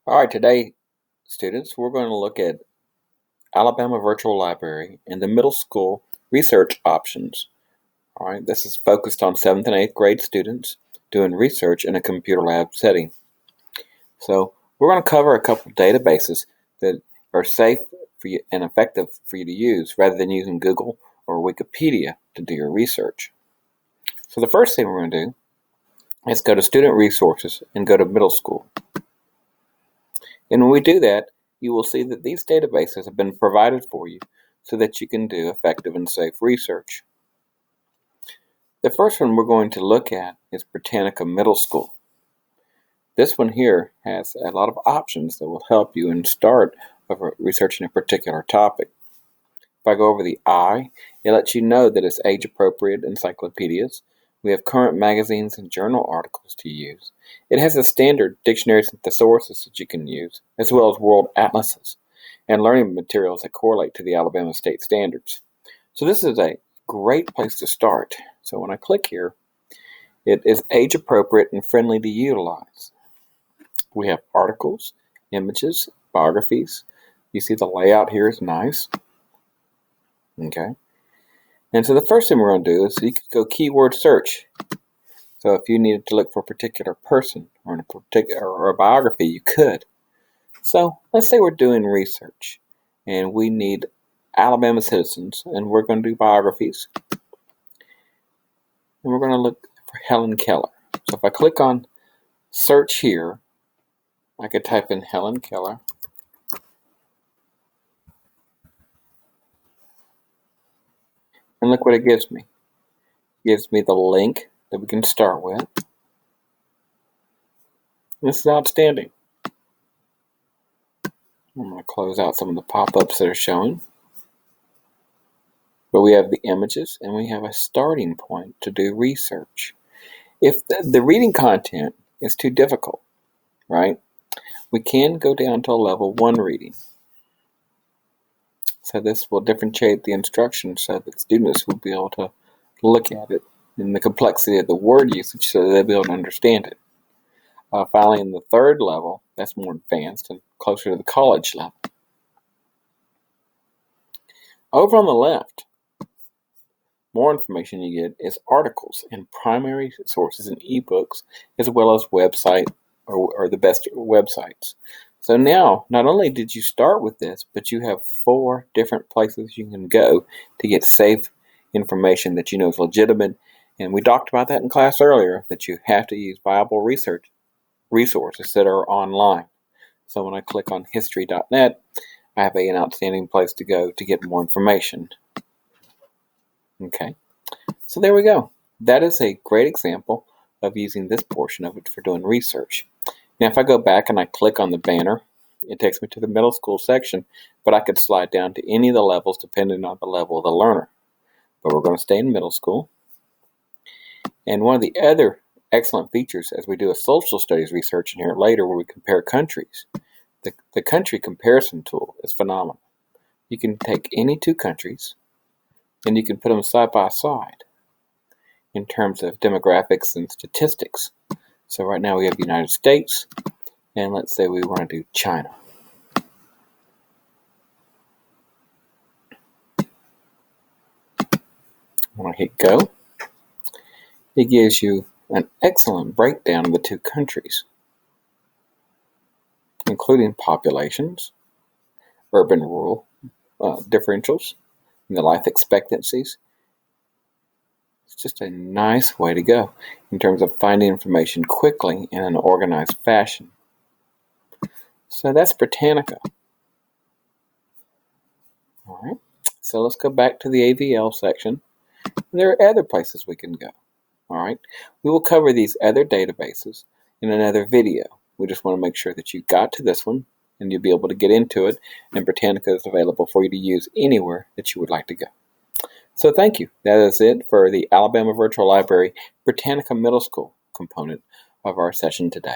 All right, today, students, we're going to look at Alabama Virtual Library and the middle school research options. All right, this is focused on 7th and 8th grade students doing research in a computer lab setting. So we're going to cover a couple databases that are safe for you and effective for you to use rather than using Google or Wikipedia to do your research. So the first thing we're going to do is go to Student Resources and go to Middle School. And when we do that, you will see that these databases have been provided for you so that you can do effective and safe research. The first one we're going to look at is Britannica Middle School. This one here has a lot of options that will help you in start of researching a particular topic. If I go over the I, it lets you know that it's age-appropriate encyclopedias. We have current magazines and journal articles to use. It has a standard dictionaries and thesauruses that you can use, as well as world atlases and learning materials that correlate to the Alabama state standards. So this is a great place to start. So when I click here, it is age-appropriate and friendly to utilize. We have articles, images, biographies. You see the layout here is nice. Okay. And so the first thing we're going to do is you could go keyword search. So if you needed to look for a particular person or in a particular or a biography, you could. So let's say we're doing research and we need Alabama citizens and we're going to do biographies. And we're going to look for Helen Keller. So if I click on search here, I could type in Helen Keller. And look what it gives me. It gives me the link that we can start with. This is outstanding. I'm going to close out some of the pop-ups that are showing. But we have the images and we have a starting point to do research. If the reading content is too difficult, right, we can go down to a level 1 reading. So this will differentiate the instruction so that students will be able to look at it and the complexity of the word usage so that they'll be able to understand it. Finally, in the 3rd level, that's more advanced and closer to the college level. Over on the left, more information you get is articles and primary sources and ebooks, as well as website or the best websites. So now, not only did you start with this, but you have 4 different places you can go to get safe information that you know is legitimate. And we talked about that in class earlier, that you have to use viable resources that are online. So when I click on history.net, I have an outstanding place to go to get more information. Okay, so there we go. That is a great example of using this portion of it for doing research. Now if I go back and I click on the banner, it takes me to the middle school section, but I could slide down to any of the levels depending on the level of the learner. But we're going to stay in middle school. And one of the other excellent features as we do a social studies research in here later where we compare countries, the country comparison tool is phenomenal. You can take any 2 countries and you can put them side by side in terms of demographics and statistics. So right now we have the United States, and let's say we want to do China. When I hit go, it gives you an excellent breakdown of the 2 countries, including populations, urban-rural differentials, and the life expectancies. It's just a nice way to go in terms of finding information quickly in an organized fashion. So that's Britannica. All right, so let's go back to the AVL section. There are other places we can go. All right, we will cover these other databases in another video. We just want to make sure that you got to this one and you'll be able to get into it, and Britannica is available for you to use anywhere that you would like to go. So thank you. That is it for the Alabama Virtual Library Britannica Middle School component of our session today.